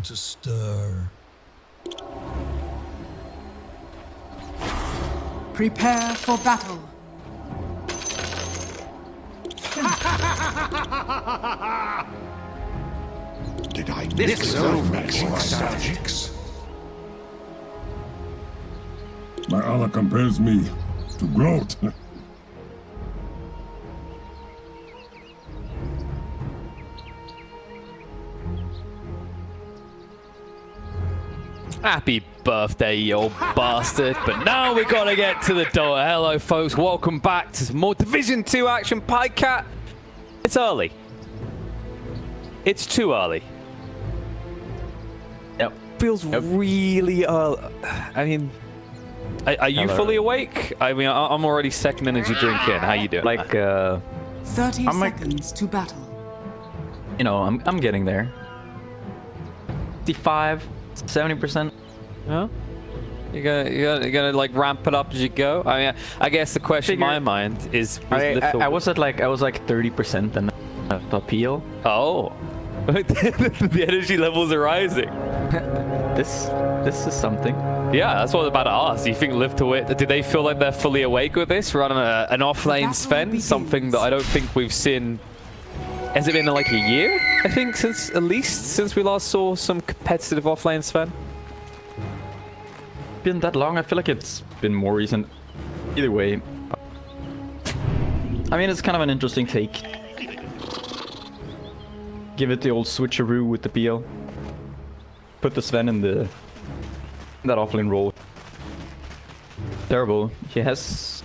beginning to stir. Prepare for battle. Did I miss so many nostalgics? My Allah compares me to Groot. Happy birthday, you old bastard. But now we gotta get to the Dota. Hello, folks. Welcome back to some more Division 2 action. Cat. It's early. It's too early. Yep. Feels really early. I mean, are you fully awake? I mean, I'm already second energy drink in. How you doing? Like, 30 I'm like- seconds to battle. you know, I'm getting there. 55, 70%. Huh? You gonna like ramp it up as you go? I mean, I guess the question in my mind is, I was at like 30% and appeal. Oh, the energy levels are rising. This is something. Yeah, that's what I was about to ask. Do you think LiveToWin, do they feel like they're fully awake with this? Running an off-lane Sven, something that I don't think we've seen. Has it been like a year? I think at least since we last saw some competitive off-lane Sven. Been that long? I feel like it's been more recent. Either way, I mean, it's kind of an interesting take. Give it the old switcheroo with the PL. Put the Sven in that offlane role. Terrible. He has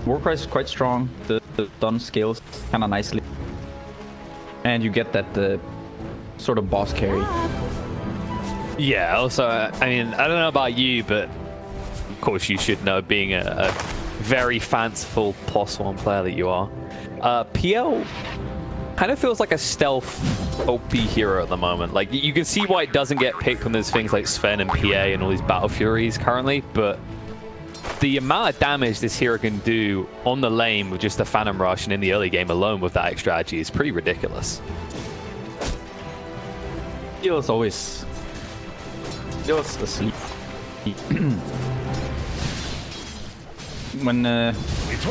Warcry is quite strong. The stun scales kind of nicely, and you get that sort of boss carry. Yeah, also, I mean, I don't know about you, but of course you should know, being a very fanciful +1 player that you are. PL kind of feels like a stealth OP hero at the moment. Like, you can see why it doesn't get picked when there's things like Sven and PA and all these Battle Furies currently, but the amount of damage this hero can do on the lane with just a Phantom Rush and in the early game alone with that strategy is pretty ridiculous. PL is always asleep. When I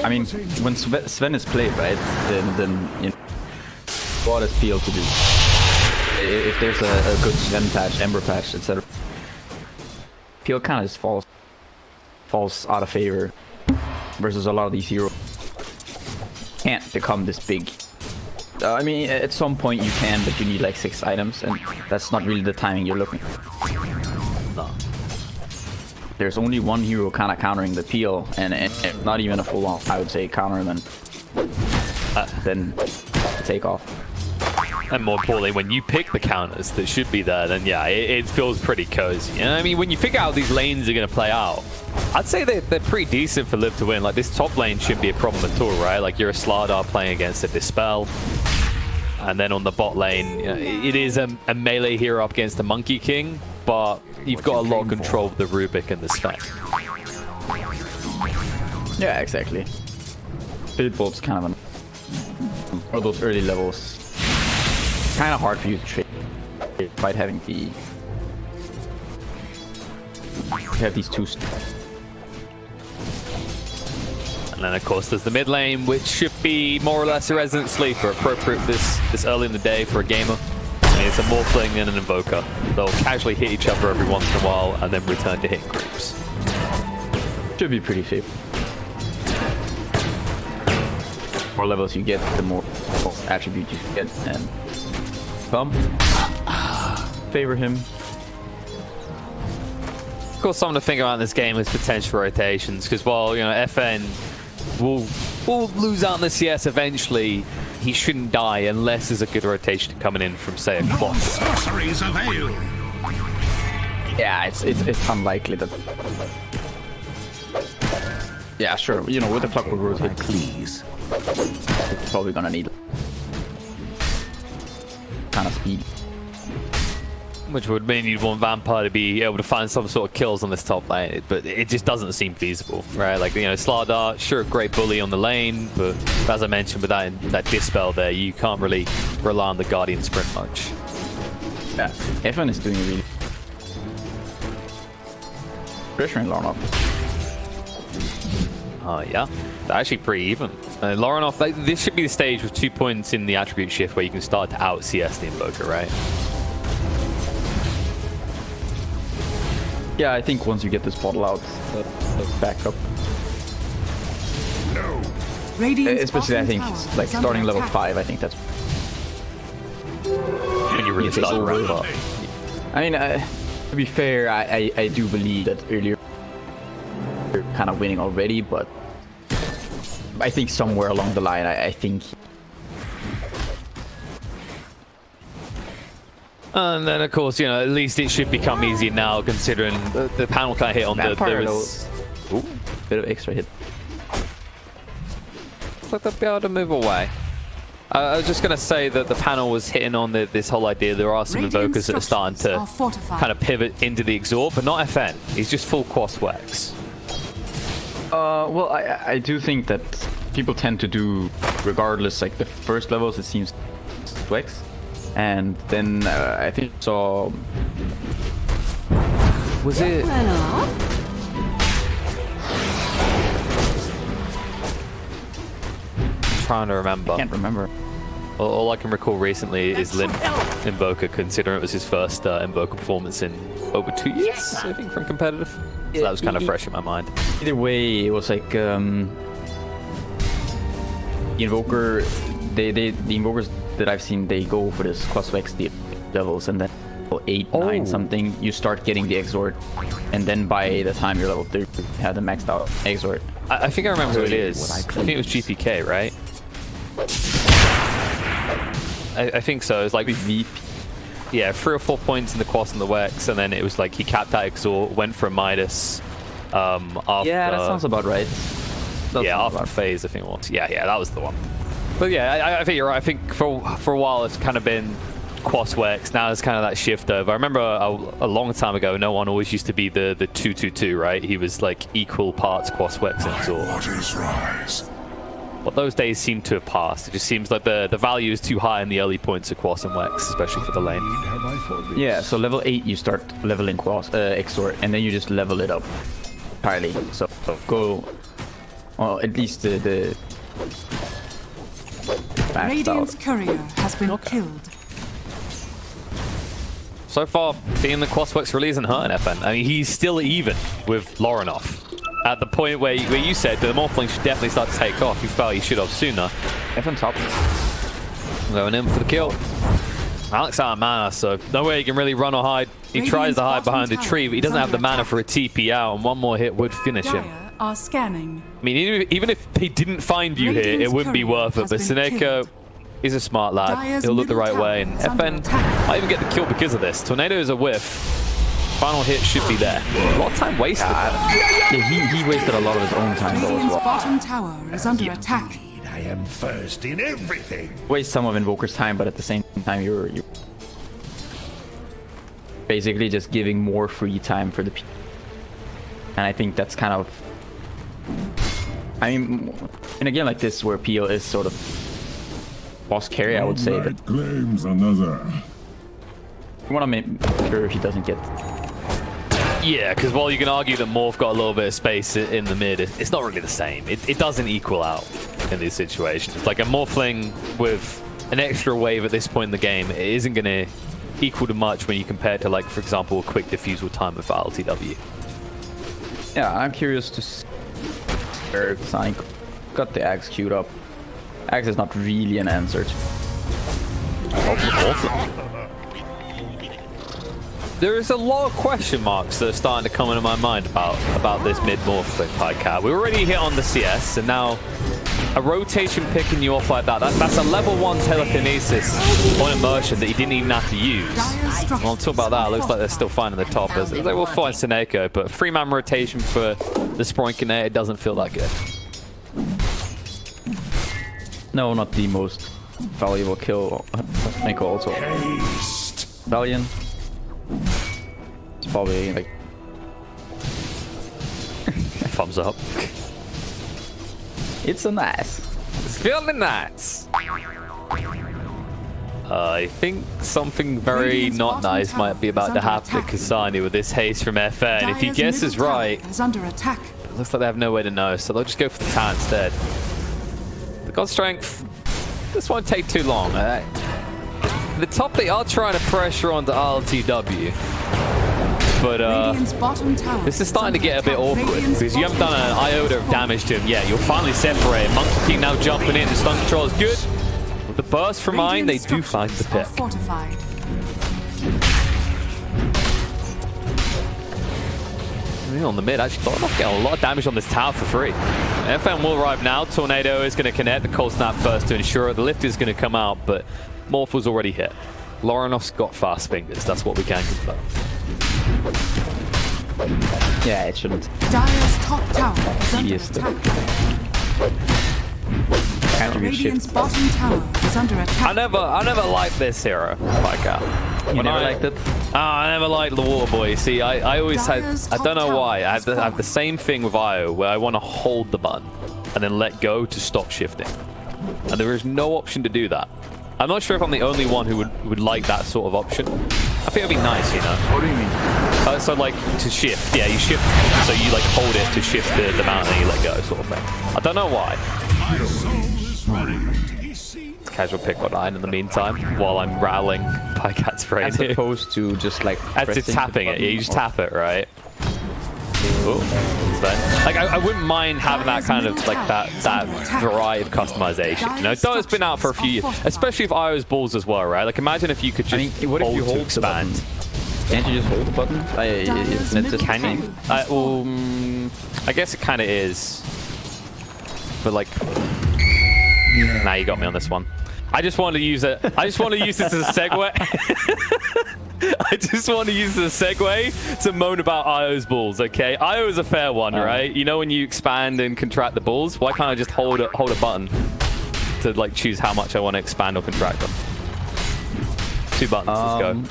mean, when Sven is played, right, then you know what is PL to do. If there's a good Sven patch, Ember patch, etc., PL kind of just falls out of favor versus a lot of these heroes. Can't become this big. I mean, at some point you can, but you need like 6 items, and that's not really the timing you're looking for. No. There's only one hero kind of countering the PL, and not even a full-on, I would say, counter then take off. And more importantly, when you pick the counters that should be there, then yeah, it feels pretty cozy. You know what I mean? When you figure out how these lanes are going to play out, I'd say they're pretty decent for LiveToWin. Like, this top lane shouldn't be a problem at all, right? Like, you're a Slardar playing against a Dispel. And then on the bot lane, you know, it is a melee hero up against the Monkey King, but you've got a lot of control of the Rubik and the Sven. Yeah, exactly. Billboard's kind of an... or those early levels. Kind of hard for you to trade despite having the... You have these two... And then, of course, there's the mid lane, which should be more or less a resident sleeper, appropriate this early in the day for a gamer. I mean, it's a Morphling and an Invoker. They'll casually hit each other every once in a while and then return to hitting groups. Should be pretty safe. The more levels you get, the more attributes you get, and pump. Favor him. Of course, something to think about in this game is potential rotations, because while, you know, FN will lose out in the CS eventually, he shouldn't die unless there's a good rotation coming in from, say, a clock. Yeah, it's unlikely that. Yeah, sure. You know, with the clockwork rotate, please. It's probably gonna need kind of speed. Which would mean you'd want Vampire to be able to find some sort of kills on this top lane, but it just doesn't seem feasible, right? Like, you know, Slardar, sure, great bully on the lane, but as I mentioned, with that Dispel there, you can't really rely on the Guardian sprint much. Yeah, Sven is doing a really pressuring Laronov. Oh yeah, they're actually pretty even. Laronov, this should be the stage with 2 points in the attribute shift where you can start to out CS the Invoker, right? Yeah, I think once you get this bottle out, that's back up. No. Radiant's Especially, I bottom think, tower like is under starting level attack. 5, I think that's When you really start to ramp up. I mean, to be fair, I do believe that earlier you're kind of winning already, but I think somewhere along the line, I think. And then, of course, you know, at least it should become easier now, considering the panel can't hit on Vampire, the... Ooh, bit of extra hit. Looks like they'll be able to move away. I was just going to say that the panel was hitting on this whole idea. There are some Radiant invokers that are starting to structures are fortified. kind of pivot into the exort, but not FN. He's just full cross wax. Well, I do think that people tend to do, regardless, like the first levels, it seems Twex. And then I think I saw. Was it? Trying to remember. Can't remember. All I can recall recently is Limp Invoker, considering it was his first Invoker performance in over 2 years, I think, from competitive. So that was kind of fresh in my mind. Either way, it was like the Invoker. The Invokers that I've seen, they go for this cross-vex the levels, and then level 8, 9 something, you start getting the exort, and then by the time you're level 30, you have the maxed out exort. I think I remember who it is. I think it was GPK, right? I think so. It was like yeah, 3 or 4 points in the Quas and the Wex, and then it was like he capped that exort, went for a Midas. After, Yeah, that sounds about right. Yeah, after phase, I think it was. Yeah, that was the one. But yeah, I think you're right. I think for a while it's kind of been Quas Wex. Now it's kind of that shift over. I remember a long time ago, no one always used to be the 2-2-2, right? He was like equal parts Quas Wex and exort. Waters rise. But those days seem to have passed. It just seems like the value is too high in the early points of Quas and Wex, especially for the lane. Yeah, so level 8 you start leveling Quas exort, and then you just level it up entirely. So go, well, at least the Radiant's courier has been killed. So far, being the Quas Wex really isn't hurting FN. I mean, he's still even with Laronov. At the point where you said the Morphling should definitely start to take off. You felt he should have sooner. FN top. Going in for the kill. Alex out of mana, so no way he can really run or hide. He tries to hide behind the tree, but he doesn't have the mana for a TP out, and one more hit would finish him. Dire are scanning. I mean, even if he didn't find you here, it wouldn't be worth it. But Seneko is a smart lad. Dire's He'll look the right middle way, and tower is under FN attack. might even get the kill because of this. Tornado is a whiff. Final hit should be there. A lot of time wasted. Yeah, he wasted a lot of his own time though as Radiant's well. bottom tower is under attack. I am first in everything. Waste some of Invoker's time, but at the same time you're basically just giving more free time for the people. And I think that's kind of, I mean, in a game like this where PL is sort of boss carry, I would say that Light claims another. you want to make sure he doesn't get. Yeah, because while you can argue that Morph got a little bit of space in the mid, it's not really the same. It doesn't equal out in these situations. Like a Morphling with an extra wave at this point in the game, it isn't going to equal to much when you compare it to, like, for example, a quick diffusal time with LTW. Yeah, I'm curious to see where Sonic got the Axe queued up. Axe is not really an answer. There is a lot of question marks that are starting to come into my mind about this mid-morph thing, Cat. We already hit on the CS, and now a rotation picking you off like that, that's a level 1 telekinesis on immersion that you didn't even have to use. Well, talk about that, it looks like they're still finding the top. As they will find Seneko, but 3-man rotation for the Sproinkinator doesn't feel that good. No, not the most valuable kill. Seneko also. Valiant. It's probably like thumbs up. It's a nice. It's feeling nice. I think something very not nice might be about to happen to Kasani with this haste from FN. If he guesses right, is under attack. it looks like they have no way to know, so they'll just go for the tower instead. The God Strength, this won't take too long. The top, they are trying to pressure onto LTW. But this is starting to get a bit awkward because you haven't done an iota of damage to him yet. You're finally separated. Monkey King now jumping in. The stun control is good. With the burst from mine, they do find the pick. On the mid, actually, thought about getting a lot of damage on this tower for free. FM will arrive now. Tornado is going to connect. The cold snap first to ensure it. The lift is going to come out, but Morphal's already hit. Loronov's got fast fingers. That's what we can confirm. Yeah, it shouldn't. Dire's top tower is under attack. Radiant's bottom tower is under attack. I never liked this hero. You never liked it? I never liked the water boy. See, I always had, I don't know why, I have the same thing with IO where I want to hold the button and then let go to stop shifting. And there is no option to do that. I'm not sure if I'm the only one who would like that sort of option. I think it'd be nice, you know. What do you mean? So like to shift, yeah, you shift, so you like hold it to shift the mountain and you let go, sort of thing. I don't know why. It's casual pick on 9 in the meantime, while I'm rallying Pycat's brain. As opposed to just like as to tapping it, yeah, you just tap it, right? Ooh, Sven. Like I wouldn't mind having that kind of like that variety of customization. You know, Dota's been out for a few years, especially with IO's balls as well, right? Like imagine if you could just what if you hold to expand. Can't you just hold the button? Can you? I guess it kind of is. But like, nah, you got me on this one. I just want to use it. I just want to use this as a segue. I just want to use the segue to moan about IO's balls, okay? IO is a fair one, right? You know when you expand and contract the balls? Why can't I just hold a button to like choose how much I want to expand or contract them? 2 buttons, let's go.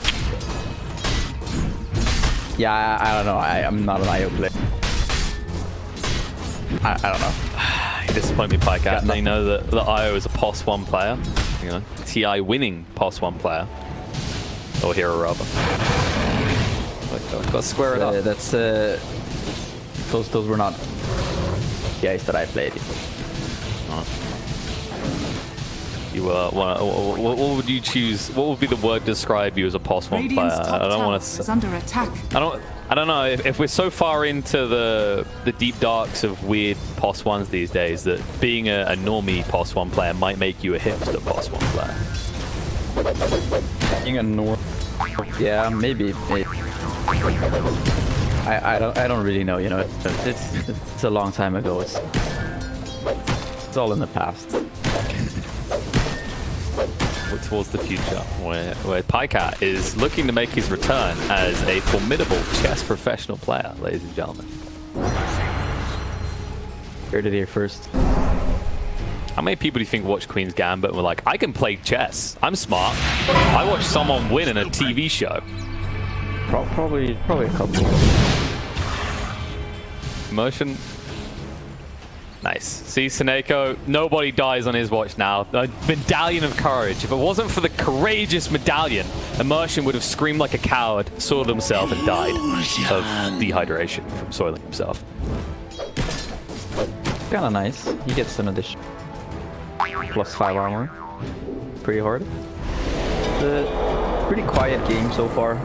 Yeah, I don't know. I'm not an IO player. I don't know. You disappoint me, Pycat. They know that IO is a POS 1 player. You know, TI winning POS 1 player. Or hero rather. Got to square it up. That's those were not guys that I played. You what would you choose? What would be the word to describe you as a POS 1 player? I don't want to. Under attack. I don't know if we're so far into the deep darks of weird POS 1s these days that being a normie POS 1 player might make you a hipster POS 1 player. Being a yeah, maybe. I don't really know. You know, it's a long time ago. It's all in the past. Towards the future, where Pycat is looking to make his return as a formidable chess professional player, ladies and gentlemen. Heard it here first. How many people do you think watch Queen's Gambit and were like, I can play chess, I'm smart, I watched someone win in a TV show? Probably a couple. Immersion. Nice. See, Seneko, nobody dies on his watch now. A medallion of courage. If it wasn't for the courageous medallion, Immersion would have screamed like a coward, soiled himself, and died of dehydration from soiling himself. Kinda nice. He gets an addition. +5 armor. Pretty hard. It's a pretty quiet game so far.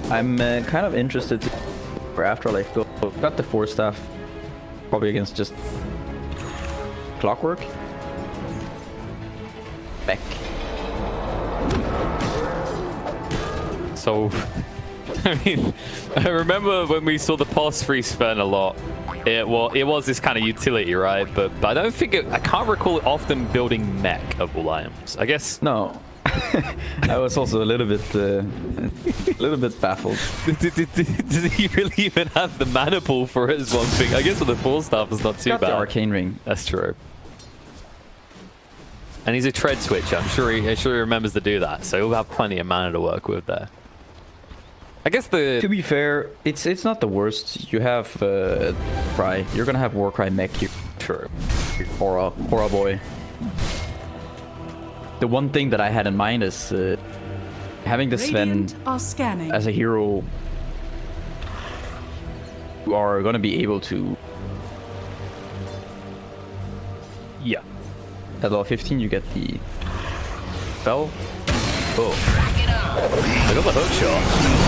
I'm kind of interested for Afterlife. Got the 4 staff. Probably against just Clockwork. Beck. So, I mean, I remember when we saw the POS free Sven a lot. It was this kind of utility, right? But I don't think I can't recall it often building mech of all items. I guess no. I was also a little bit baffled. Did he really even have the mana pool for it? Is one thing. I guess with the 4 stuff is not too bad. The arcane ring. That's true. And he's a tread switcher. I'm sure he remembers to do that. So he'll have plenty of mana to work with there. I guess to be fair, it's not the worst. You have Cry. You're gonna have Warcry mech. True. Aura boy. the one thing that I had in mind is having the Sven Radiant are scanning. as a hero. You are gonna be able to. Yeah. At level 15, you get the spell. Oh. They got the hook shot.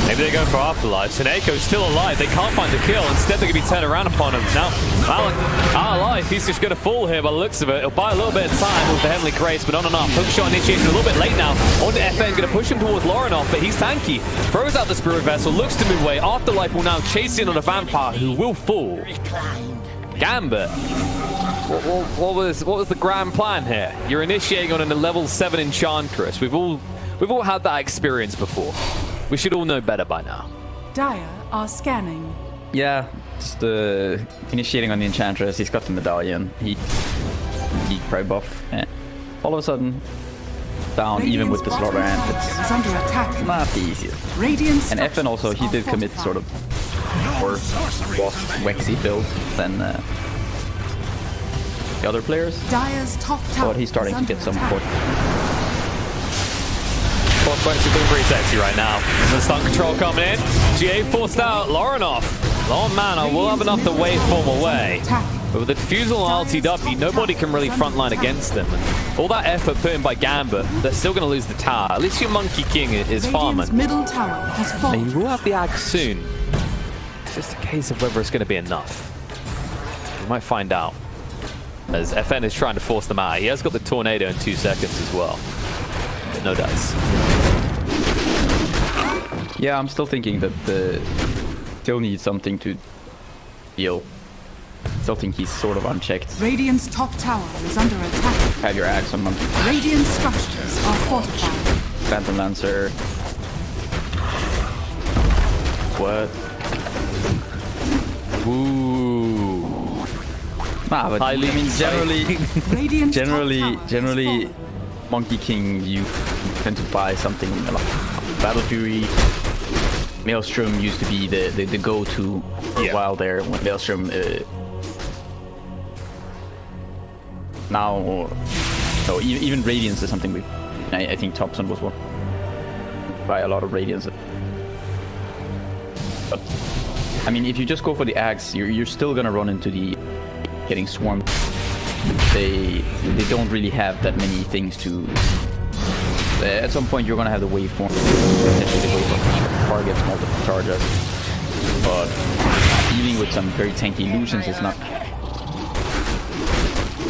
Maybe they're going for Afterlife. Seneco's still alive. They can't find the kill. Instead, they're going to be turned around upon him. Now, Malik out alive. He's just going to fall here by the looks of it. He'll buy a little bit of time with the Heavenly Grace, but not enough. Hook shot initiation a little bit late now. On to FN, going to push him towards Laurenov, but he's tanky. Throws out the Spirit Vessel, looks to move away. Afterlife will now chase in on a Vampire who will fall. Gambit. What was the grand plan here? You're initiating on a level 7 Enchantress. We've all had that experience before. We should all know better by now. Dire are scanning. Yeah, just initiating on the Enchantress. He's got the medallion. He probably buff. And all of a sudden, down even with the Slaughter Ant. Is under attack. Not the easiest. Radiant And FN also, he did commit sort of more waxy build than the other players. Dire's top tower. But he's starting to get some support. Prospects are doing pretty sexy right now. The stun control coming in. GA forced out. Laurenov. Long mana will have enough to waveform away. But with the defusal on LTW, nobody can really frontline against them. And all that effort put in by Gambit, they're still going to lose the tower. At least your Monkey King is farming. Middle tower has fallen. And you will have the Axe soon. It's just a case of whether it's going to be enough. We might find out. As FN is trying to force them out. He has got the Tornado in 2 seconds as well. But no dice. Yeah, I'm still thinking that still need something to deal. Still think he's sort of unchecked. Radiant's top tower is under attack. Have your axe on Monkey. Radiant structures are fortified. Phantom Lancer. What? Ooh. Nah, but I mean, Radiant's generally, Monkey King, you tend to buy something like Battle Fury. Maelstrom used to be the go-to for a while there. When Maelstrom now, so even Radiance is something I think Thompson was one. Buy a lot of Radiance. But I mean, if you just go for the axe, you're still gonna run into the getting swarmed. They don't really have that many things to. At some point, you're gonna have the waveform, essentially the wave targets multiple charges. But dealing with some very tanky illusions is not.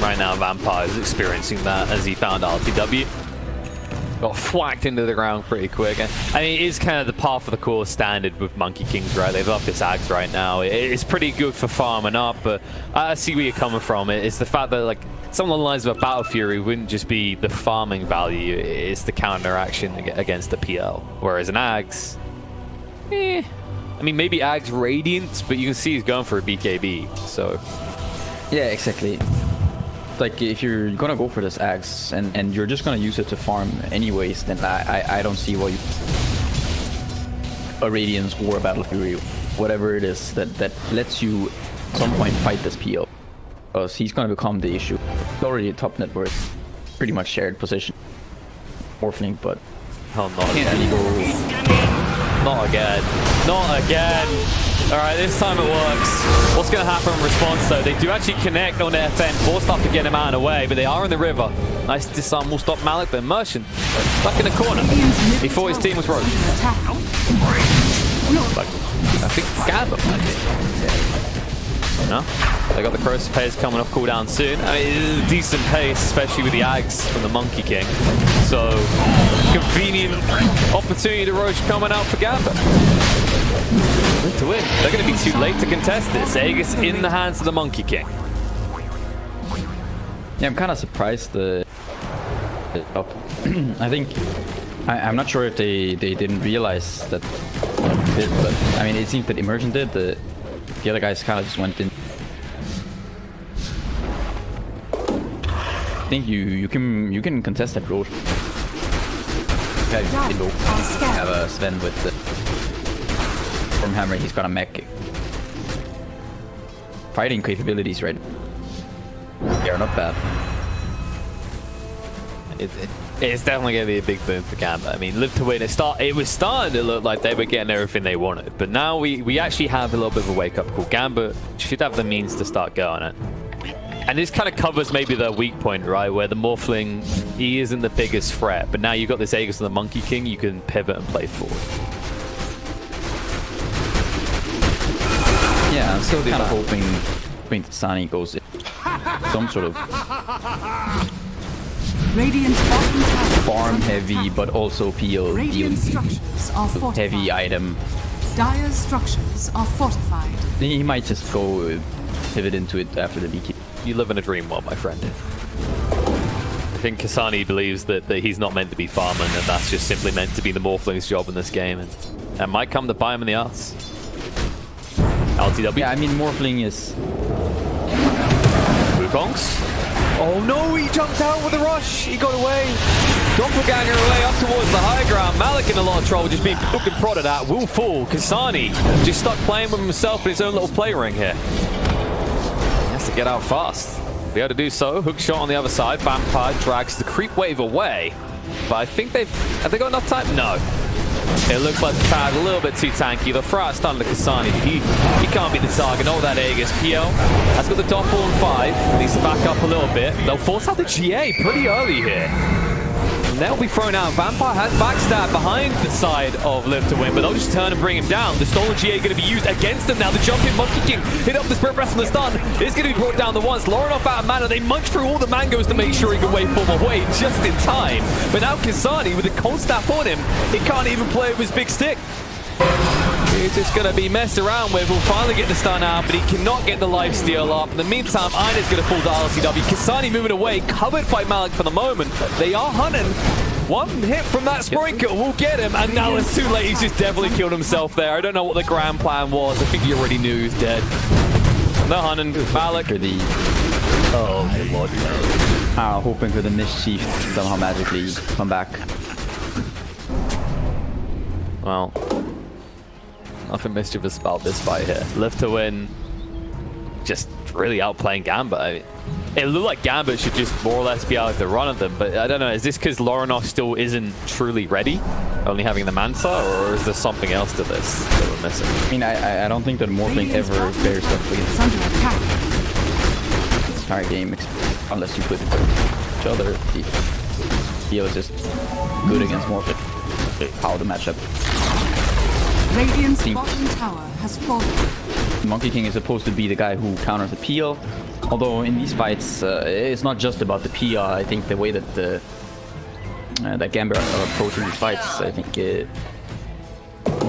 Right now, Vampire is experiencing that as he found LTW. Got whacked into the ground pretty quick. I mean, it is kind of the par for the course standard with Monkey Kings, right? They love this axe right now. It's pretty good for farming up, but I see where you're coming from. It's the fact that, like, some of the lines of a Battle Fury wouldn't just be the farming value, it's the counteraction against the PL. Whereas an axe, I mean, maybe axe Radiance, but you can see he's going for a BKB, so. Yeah, exactly. Like, if you're gonna go for this axe and you're just gonna use it to farm anyways, then I don't see why you a Radiance or a Battle Fury, whatever it is that lets you at some point fight this PO, because he's gonna become the issue. It's already a top net worth, pretty much shared position. Morphling, but oh, not again. Not again. Not again. Alright, this time it works. What's going to happen in response, though? They do actually connect on their FN, forced up to get him out of the way, but they are in the river. Nice disarm will stop Malik, but Immersion stuck in the corner. He thought his team was rogue. I think Gambit might be. No? They got the Corrosive Haze coming off cooldown soon. I mean, it is a decent pace, especially with the Ags from the Monkey King. So, convenient opportunity to Roche coming out for Gambit. To win. They're going to be too late to contest this. Aegis in the hands of the Monkey King. Yeah, I'm kind of surprised I think I'm not sure if they didn't realize that did, but I mean, it seems that Immersion did. The other guys kind of just went in. I think you can contest that road. Have a Sven with the Hammer. He's got a mech fighting capabilities, right? They are not bad. It's definitely going to be a big boom for Gambit. I mean, LiveToWin, it was starting to look like they were getting everything they wanted, but now we actually have a little bit of a wake-up call. Gambit should have the means to start going it. And this kind of covers maybe their weak point, right? Where the Morphling, he isn't the biggest threat, but now you've got this Aegis and the Monkey King, you can pivot and play forward. Yeah, I'm still kind of hoping that Sunny goes in some sort of Radiant's bottom tower. farm heavy, but also PL Radiant structures are fortified. heavy item. Dire's structures are fortified. He might just go pivot into it after the DK. You live in a dream world, my friend. I think Kasani believes that he's not meant to be farming, and that's just simply meant to be the Morphling's job in this game, and that might come to bite him in the ass. LTW. Yeah, I mean, Morphling is... Wukongs. Oh no, he jumped out with a rush. He got away. Doppelganger away up towards the high ground. Malik in a lot of trouble, just being fucking prodded at. Will fall. Kasani just stuck playing with himself in his own little play ring here. He has to get out fast. Be able to do so. Hook shot on the other side. Vampire drags the creep wave away. But I think have they got enough time? No. It looks like the tag a little bit too tanky. The throw stun to Kasani. He can't be the target. All that Aegis. PL has got the Doppel on 5. Needs to back up a little bit. They'll force out the GA pretty early here. And they'll be thrown out. Vampire has backstab behind the side of LiveToWin, but they'll just turn and bring him down. The stolen GA going to be used against them now. The jumping Monkey King hit up the Spirit Breath from the stun. It's going to be brought down the once. Lauren off out of mana. They munch through all the mangoes to make sure he can waveform away just in time. But now Kasani with the cold staff on him, he can't even play with his big stick. He's just going to be messed around with. We'll finally get the stun out, but he cannot get the lifesteal up. In the meantime, Ina's going to fall to LTW. Kasani moving away, covered by Malik for the moment. They are hunting. One hit from that sprinkle will get him, and now it's too late. He's just definitely killed himself there. I don't know what the grand plan was. I think he already knew he was dead. No hunting. Malik. Oh, my lord. Hoping for the mischief to somehow magically come back. Well, nothing mischievous about this fight here. LiveToWin just really outplaying Gambit. I mean, it looked like Gambit should just more or less be able to run at them, but I don't know, is this because Lorenox still isn't truly ready? Only having the Manta, or is there something else to this that we're missing? I mean, I don't think that Morphling ever bears up against Under attack. this entire game, unless you put each other. He was just good against Morphling. How the matchup. Radiant's bottom tower has fallen. Monkey King is supposed to be the guy who counters the peel. Although in these fights, it's not just about the peel. I think the way that that Gambit are approaching these fights, I think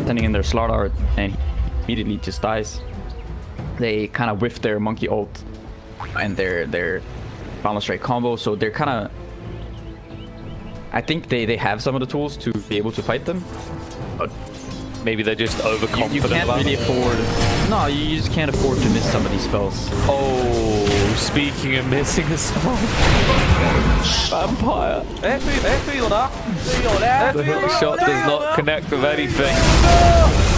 sending in their slaughter art and immediately just dies. They kind of whiff their monkey ult and their Boundless Strike combo, so they're kind of... I think they have some of the tools to be able to fight them. But maybe they're just overconfident. You can't really afford... No, you just can't afford to miss some of these spells. Oh, speaking of missing a spell. Vampire. The hook shot does not connect with anything.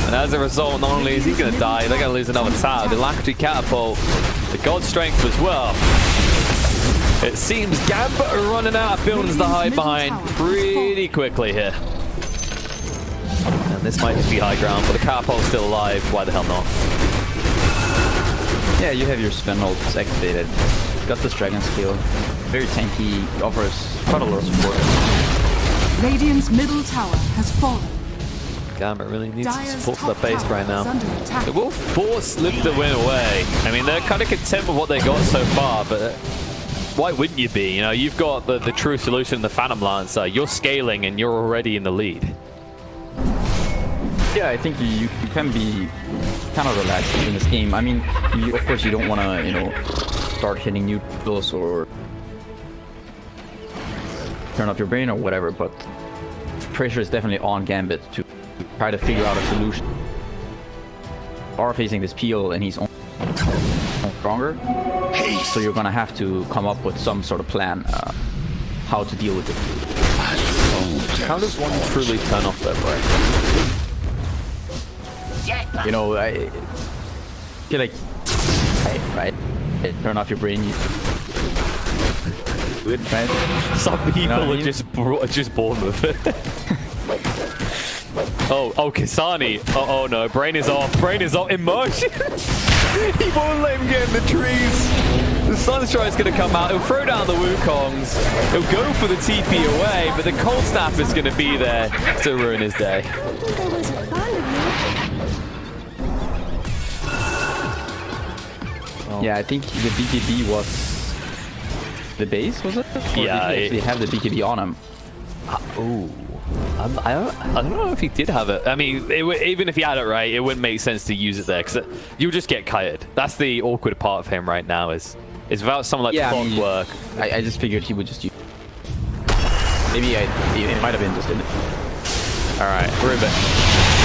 And as a result, not only is he going to die, they're going to lose another tower. The Alacrity Catapult, the God Strength as well. It seems Gambit are running out of buildings to hide behind pretty quickly here. And this might just be high ground, but the Catapult's still alive. Why the hell not? Yeah, you have your Sven ult activated. Got this Dragon skill. Very tanky, offers quite a lot of support. Radiant's middle tower has fallen. Gambit really needs some Dire's support for top their base tower right now. is under attack. It will force LiveToWin away. I mean, they're kind of content with what they got so far, but why wouldn't you be? You know, you've got the true solution, the Phantom Lancer. You're scaling and you're already in the lead. Yeah, I think you can be kind of relaxed in this game. I mean, of course you don't want to, you know, start hitting neutrals or turn off your brain or whatever, but pressure is definitely on Gambit to try to figure out a solution. Are facing this peel and he's stronger, so you're gonna have to come up with some sort of plan how to deal with it. How does one truly turn off their brain? You know, I feel like, right, turn off your brain. Good, right? Some people what I mean? are just born with it. Oh, Kasani. Oh no, brain is off. Brain is off. Immersion. He won't let him get in the trees. The Sunstride's going to come out. He'll throw down the Wukongs. He'll go for the TP away, but the Cold Snap is going to be there to ruin his day. Yeah, I think the BKB was the base, was it? Or Yeah, did he actually have the BKB on him? Ooh. I don't know if he did have it. I mean, even if he had it right, it wouldn't make sense to use it there because you'll just get kited. That's the awkward part of him right now is without someone like Clockwork. I just figured he would just use. Maybe it might have been just in it. All right, Ruben.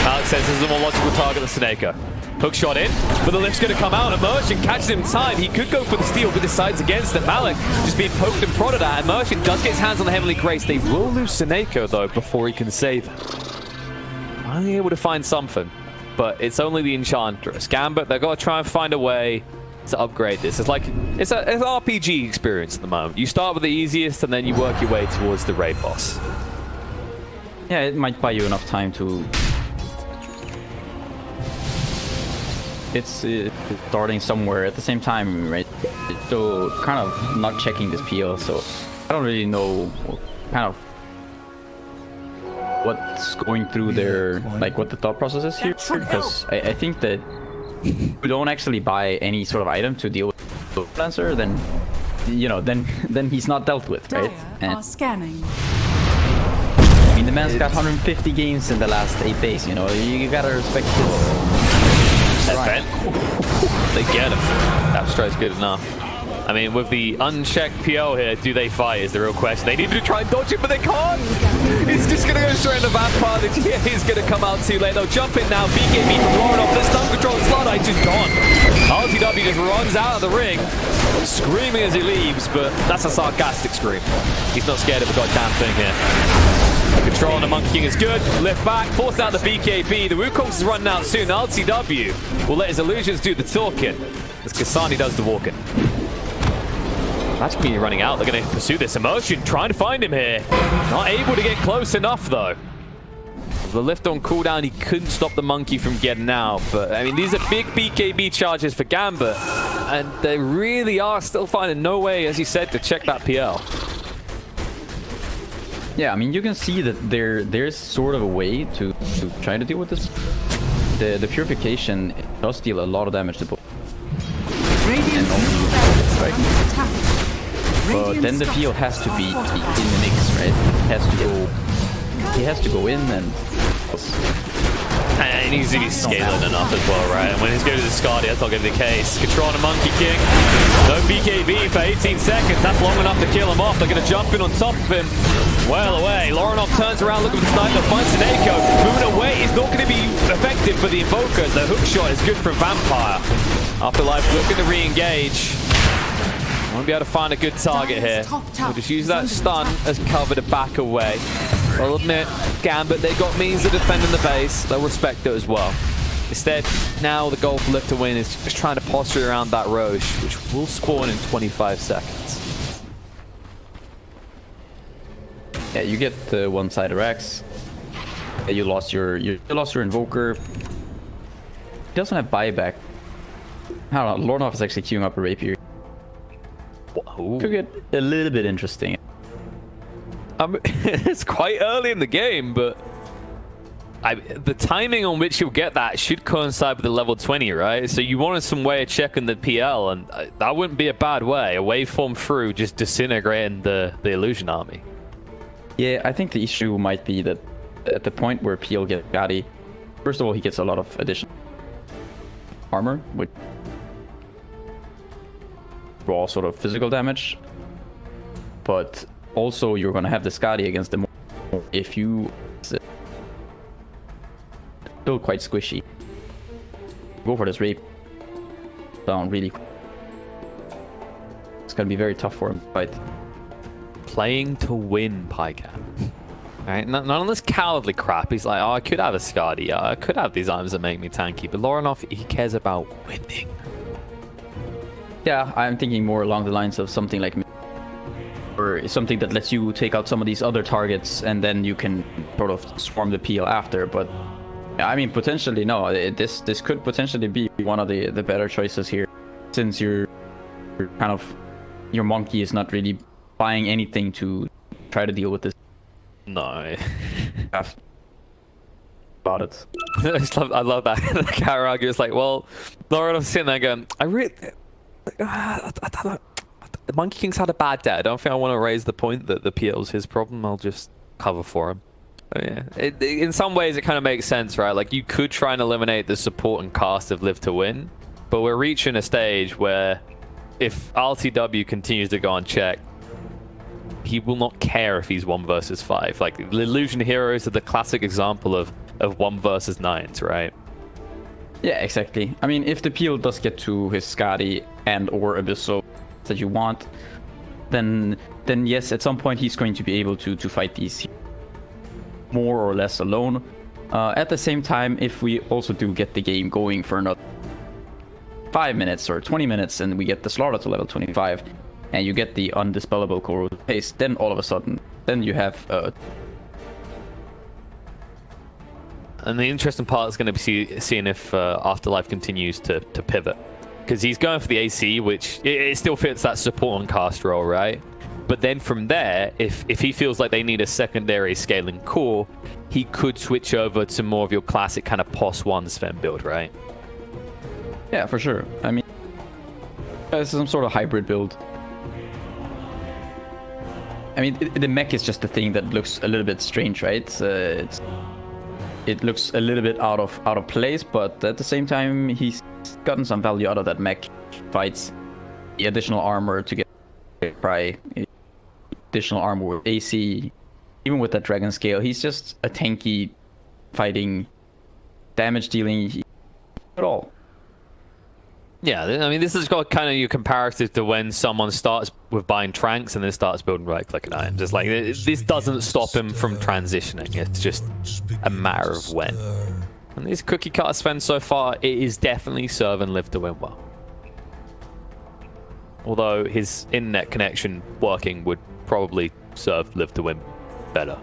Alex says this is a more logical target than Sneko. Hook shot in, but the lift's going to come out. Immersion catches him in time. He could go for the steal, but decides against it. Malik just being poked and prodded at. Immersion does get his hands on the Heavenly Grace. They will lose Sneko, though, before he can save it. Finally able to find something, but it's only the Enchantress. Gambit, they've got to try and find a way to upgrade this. It's like, it's an RPG experience at the moment. You start with the easiest, and then you work your way towards the raid boss. Yeah, it might buy you enough time to... It's starting somewhere at the same time, right? So kind of not checking this PL, so I don't really know kind of what's going through their, like what the thought process is here, because I think that if you don't actually buy any sort of item to deal with the Lancer, then, you know, then he's not dealt with, right? Are scanning. I mean, the man's got 150 games in the last 8 days, you know, you gotta respect this. Sven. They get him. That strike's good enough. I mean, with the unchecked PO here, do they fight is the real question. They need to try and dodge it, but they can't. It's just going to go straight in the vampire. The GA is going to come out too late. They'll jump in now. BKB from Lauren off. The stun control slot just gone. LTW just runs out of the ring, screaming as he leaves, but that's a sarcastic scream. He's not scared of a goddamn thing here. Control on the Monkey King is good. Lift back, forced out the BKB. The Wukongs is running out soon. LTW will let his illusions do the talking as Kasani does the walking. That's going to be running out. They're going to pursue this. Immersion trying to find him here. Not able to get close enough, though. The lift on cooldown, he couldn't stop the Monkey from getting out. But, I mean, these are big BKB charges for Gambit. And they really are still finding no way, as you said, to check that PL. Yeah, I mean, you can see that there's sort of a way to try to deal with this. The Purification does deal a lot of damage to both. But then the PL has to be in the mix, right? He has to go in and he needs to be scaling enough as well, right? And when he's going to the Scardy, that's not going to be the case. Control on a Monkey King. No BKB for 18 seconds. That's long enough to kill him off. They're going to jump in on top of him. Well away. Lorinov turns around looking for the sniper. Finds Sneko. Moving away is not going to be effective for the Invokers. The hook shot is good for Vampire. Afterlife looking to re-engage. Won't be able to find a good target here. We'll just use that stun as cover to back away. I'll admit, Gambit, they got means of defending the base. They'll respect it as well. Instead, now the goal for LiveToWin is just trying to posture around that Roche, which will spawn in 25 seconds. Yeah, you get the one-sided Rex. You lost your Invoker. He doesn't have buyback. I don't know. Lorinov is actually queuing up a Rapier. Ooh. Could get a little bit interesting. It's quite early in the game, but the timing on which you'll get that should coincide with the level 20, right? So you wanted some way of checking the PL, and that wouldn't be a bad way. A waveform through just disintegrating the Illusion Army. Yeah, I think the issue might be that at the point where PL gets Gatti, first of all, he gets a lot of additional armor, which raw sort of physical damage, but also you're gonna have the Skadi against them if you still quite squishy. Go for this rape down really. It's gonna be very tough for him to fight. Playing to win, Pycam. Right? None of this cowardly crap. He's like, oh, I could have a Skadi. I could have these items that make me tanky. But Lorinov, he cares about winning. Yeah, I'm thinking more along the lines of something like something that lets you take out some of these other targets, and then you can sort of swarm the peel after. But I mean, potentially no. This could potentially be one of the better choices here, since you're kind of, your monkey is not really buying anything to try to deal with this. No. About it. I love that. The counter argument is like, well, Lauren, I'm sitting there going, the Monkey King's had a bad day. I don't think I want to raise the point that the PL's his problem. I'll just cover for him. Yeah. In some ways, it kind of makes sense, right? Like, you could try and eliminate the support and cast of LiveToWin, but we're reaching a stage where if LTW continues to go unchecked, he will not care if he's 1 versus 5. Like, the Illusion Heroes are the classic example of 1 versus 9s, right? Yeah, exactly. I mean, if the PL does get to his Skadi and or Abysso that you want, then yes, at some point he's going to be able to fight these more or less alone. At the same time, if we also do get the game going for another 5 minutes or 20 minutes and we get the Slaughter to level 25 and you get the undispellable corrosive haste, then all of a sudden, then you have and the interesting part is going to be seeing if Afterlife continues to pivot, because he's going for the AC, which it still fits that support and cast role, right? But then from there, if he feels like they need a secondary scaling core, he could switch over to more of your classic kind of POS 1 Sven build, right? Yeah, for sure. I mean, it's some sort of hybrid build. I mean, the mech is just the thing that looks a little bit strange, right? It looks a little bit out of place, but at the same time, he's gotten some value out of that mech. Fights the additional armor to get try additional armor with AC, even with that dragon scale. He's just a tanky, fighting, damage dealing at all. Yeah, I mean, this is got kind of your comparative to when someone starts with buying Tranks and then starts building right-click and items. Just like, this doesn't stop him from transitioning. It's just a matter of when. And this cookie cutter Sven so far, it is definitely serving LiveToWin well. Although his internet connection working would probably serve LiveToWin better.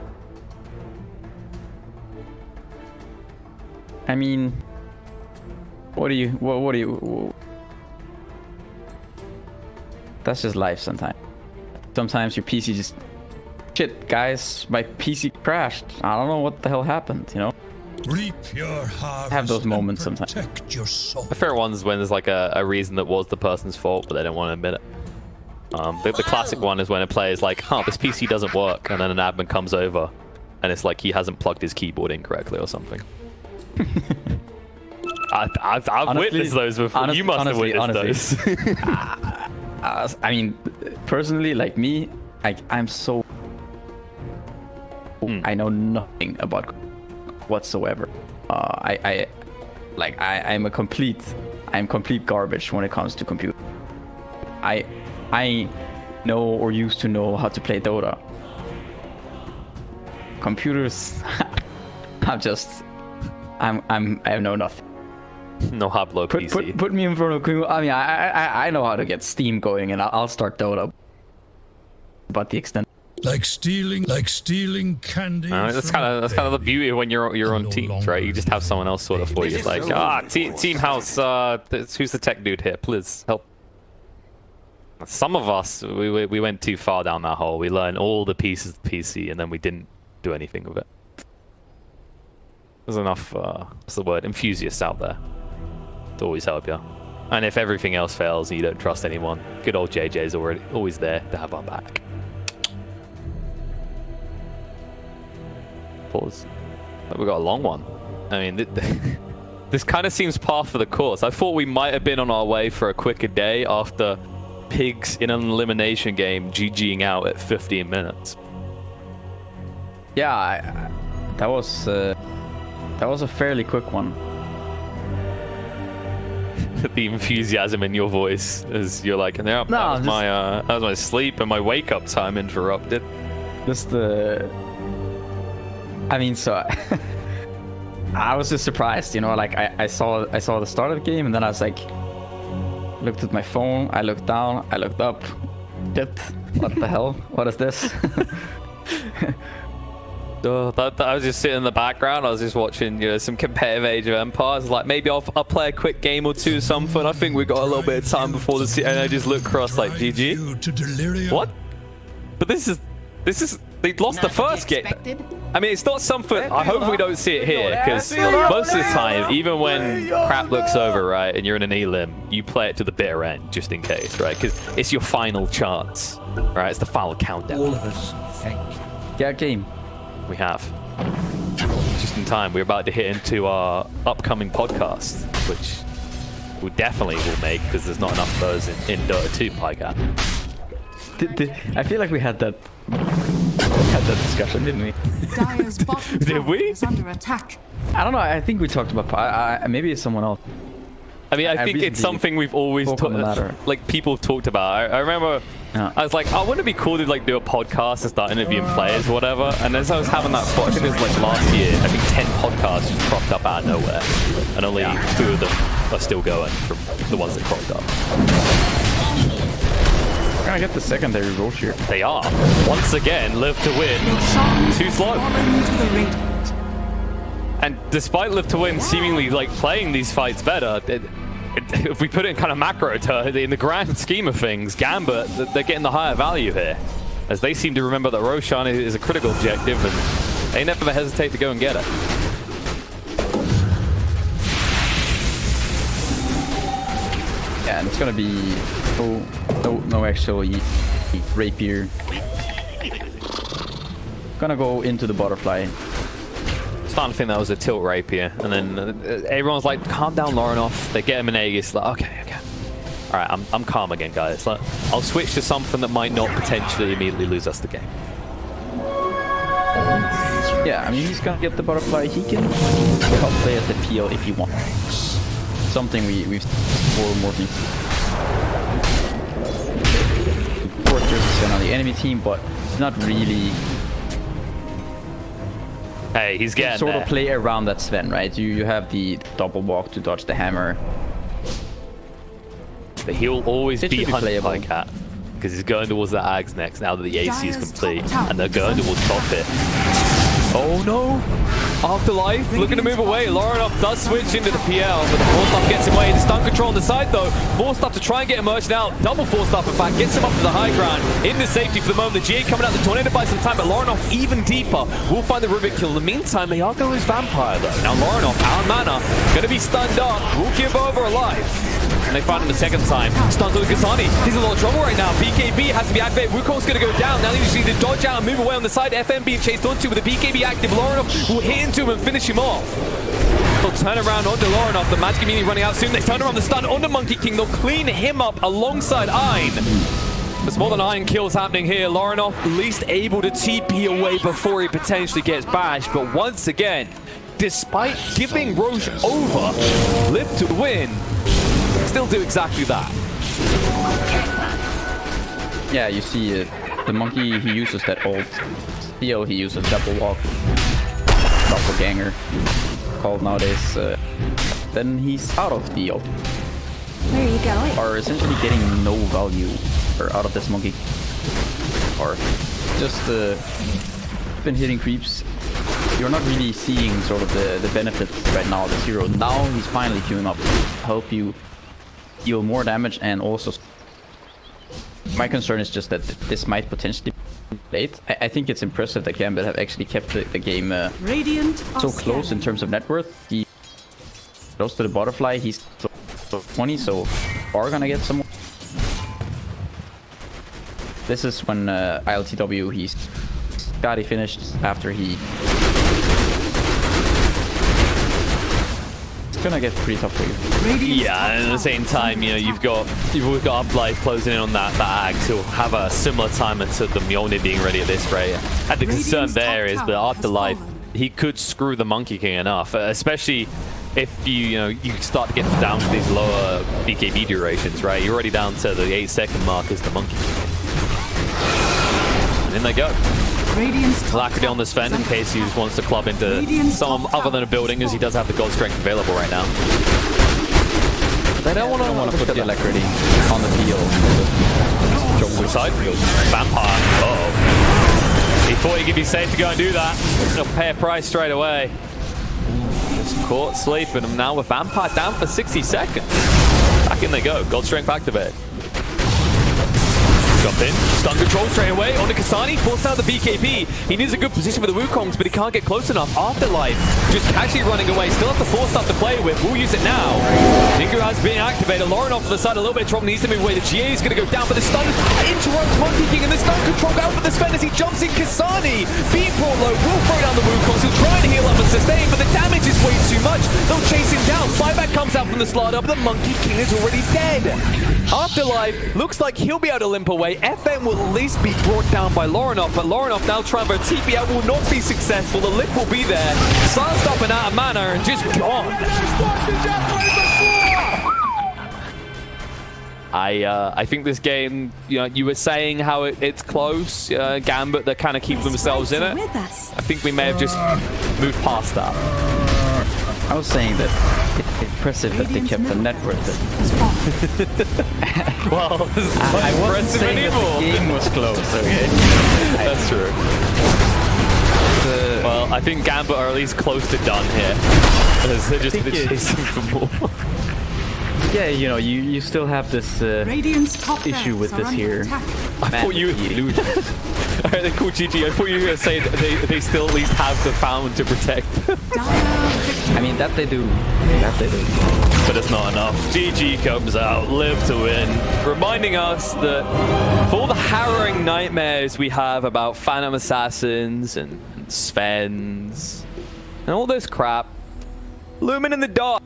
I mean, what do you... That's just life sometimes. Sometimes your PC just... Shit, guys, my PC crashed. I don't know what the hell happened, you know? Reap your harvest. Have those moments sometimes. Protect your soul. The fair ones when there's like a reason that was the person's fault, but they don't want to admit it. The classic one is when a player is like, huh, this PC doesn't work, and then an admin comes over, and it's like he hasn't plugged his keyboard incorrectly or something. I've honestly, witnessed those before. You must have witnessed those. I mean, personally, like me, I'm so... I know nothing about whatsoever. I'm complete garbage when it comes to computer. I know or used to know how to play Dota. Computers, I know nothing. No hablo PC. Put me in front of... I mean, I know how to get Steam going, and I'll start Dota. But the extent... Like stealing candy. That's kind of the beauty of when you're on teams, right? You just have someone else sort of for you. It's like, team house. Who's the tech dude here? Please help. Some of us, we went too far down that hole. We learned all the pieces of the PC, and then we didn't do anything with it. There's enough, what's the word, enthusiasts out there to always help you. And if everything else fails and you don't trust anyone, good old JJ's always there to have our back. Pause. We got a long one. I mean, this kind of seems par for the course. I thought we might have been on our way for a quicker day after Pigzs in an elimination game GGing out at 15 minutes. Yeah, that was a fairly quick one. The enthusiasm in your voice as you're like, that was my sleep and my wake up time interrupted. Just I mean, so I was just surprised, you know, like I saw the start of the game, and then I was like, looked at my phone, I looked down, I looked up, Shit. What the hell? What is this? I was just sitting in the background. I was just watching, you know, some competitive Age of Empires. Like, maybe I'll play a quick game or two, something. I think we got a little bit of time before the and I just look across like, GG. What? But this is they lost the first game. I mean, it's not something. I hope we don't see it here, because most of the time, even when crap looks over, right, and you're in an elim, you play it to the bitter end just in case, right? Because it's your final chance, right? It's the final countdown. All of us, thank you. Get game. We have. Just in time. We're about to hit into our upcoming podcast, which we definitely will make because there's not enough of those in Dota 2 podcast. I feel like we had that discussion, didn't we? Dire's bottom Did tower we? is under attack. I don't know. I think we talked about. Maybe it's someone else. I mean, I think it's something we've always like people have talked about. I remember I was like, oh, wouldn't it be cool to like do a podcast and start interviewing players or whatever? And as I was having that thought, I think it was like last year, I think 10 podcasts just cropped up out of nowhere. And only 2 of them are still going from the ones that cropped up. We're gonna get the secondary roach here. They are. Once again, LiveToWin. Too slow. And despite LiveToWin seemingly like playing these fights better, if we put it in kind of macro in the grand scheme of things, Gambit, they're getting the higher value here, as they seem to remember that Roshan is a critical objective, and they never hesitate to go and get it. Yeah, and it's gonna be no actual rapier. Gonna go into the butterfly. Starting to think that was a tilt rapier, and then everyone's like, calm down, Laurenov. They get him in Aegis, like, okay. All right, I'm calm again, guys. Like, I'll switch to something that might not potentially immediately lose us the game. Yeah, I mean, he's gonna get the butterfly. He can help play at the PL if he wants. Something we've for Morphe. Of course, there's Sven on the enemy team, but it's not really. Hey, he's getting sort there. of play around that Sven, right? You have the double walk to dodge the hammer. But he'll always be hunted by playable. Cat, because he's going towards the Ags next now that the AC is complete, and they're going towards top pit. Oh no! Afterlife looking to move away. Laurenov does switch into the PL, but the force up gets him away. The stun control on the side though. Forced up to try and get emerged out. Double forced up in fact. Gets him up to the high ground. Into safety for the moment. The GA coming out the tornado by some time, but Laurenov even deeper. Will find the Rivet kill. In the meantime, they are going to lose Vampire though. Now Laurenov, out of mana, going to be stunned up. Will give over alive. And they find him the second time. Stuns on Kasani. He's in a lot of trouble right now. BKB has to be activated. Wukong's going to go down. Now they just need to dodge out and move away on the side. FM being chased onto with the BKB active. Laurenov will hit into him and finish him off. They'll turn around onto Laurenov. The Magic Immunity running out soon. They turn around the stun onto Monkey King. They'll clean him up alongside Ein. There's more than Ein kills happening here. Laurenov at least able to TP away before he potentially gets bashed. But once again, despite giving Roche over, LiveToWin still do exactly that. Yeah, you see the monkey, he uses that ult. Theo, he uses double walk. Doppelganger, called nowadays. Then he's out of the ult. Where are you going? Are essentially getting no value out of this monkey. Or just been hitting creeps. You're not really seeing sort of the benefits right now of the hero. Now he's finally queuing up to help you deal more damage, and also my concern is just that this might potentially be late. I think it's impressive that Gambit have actually kept the game so close in terms of net worth. He goes to the butterfly, he's 20, so are gonna get some more. This is when LTW, he's got it finished after he gonna get pretty tough for you. Yeah, and at the same time, you know, you've always got Afterlife closing in on that Ag to have a similar timer to the Mjolnir being ready at this rate. And the concern there is that Afterlife, he could screw the Monkey King enough, especially if you start to get down to these lower BKB durations, right? You're already down to the 8-second mark as the Monkey King. And in they go. Alacrity on the Sven in case he just wants to club into some other than a building, as he does have the God Strength available right now. They don't want to put the Alacrity on the field. Jump side. Vampire. Uh-oh. He thought he could be safe to go and do that. He'll pay a price straight away. Just caught sleeping. And now with Vampire down for 60 seconds. Back in they go. Gold Strength activate. Jump in. Stun control straight away. On to Kasani. Forced out the BKB. He needs a good position for the Wukongs, but he can't get close enough. Afterlife just casually running away. Still have the Force stuff to play with. We'll use it now. Ninku has been activated. Lauren off to the side. A little bit of trouble. Needs to move away. The GA is going to go down, but the stun interrupts Monkey King, and the stun control out for the Sven as he jumps in. Kasani. Beat brought low. Will throw down the Wukongs. He'll try and heal up and sustain, but the damage is way too much. They'll chase him down. Flyback comes out from the slaughter, but the Monkey King is already dead. Afterlife looks like he'll be able to limp away. FN will at least be brought down by Laurenov, but Laurenov now trying for a TP out will not be successful. The lip will be there. Sar's up and out of mana and just gone. I think this game, you know, you were saying how it's close. Gambit, that kind of keep themselves in it. I think we may have just moved past that. I was saying that it's impressive that they kept the net worth it. Well, I wasn't saying that the game was close, okay? That's true. Well, I think Gambit are at least close to done here. Because they're just chasing for more. Yeah, you know, you still have this issue with this here. I thought you would Alright, then cool, GG. I thought you were going to say that they still at least have the Fountain to protect. I mean, that they do. That they do. But it's not enough. GG comes out, LiveToWin, reminding us that for all the harrowing nightmares we have about Phantom Assassins and Svens and all this crap, Lumen in the dark.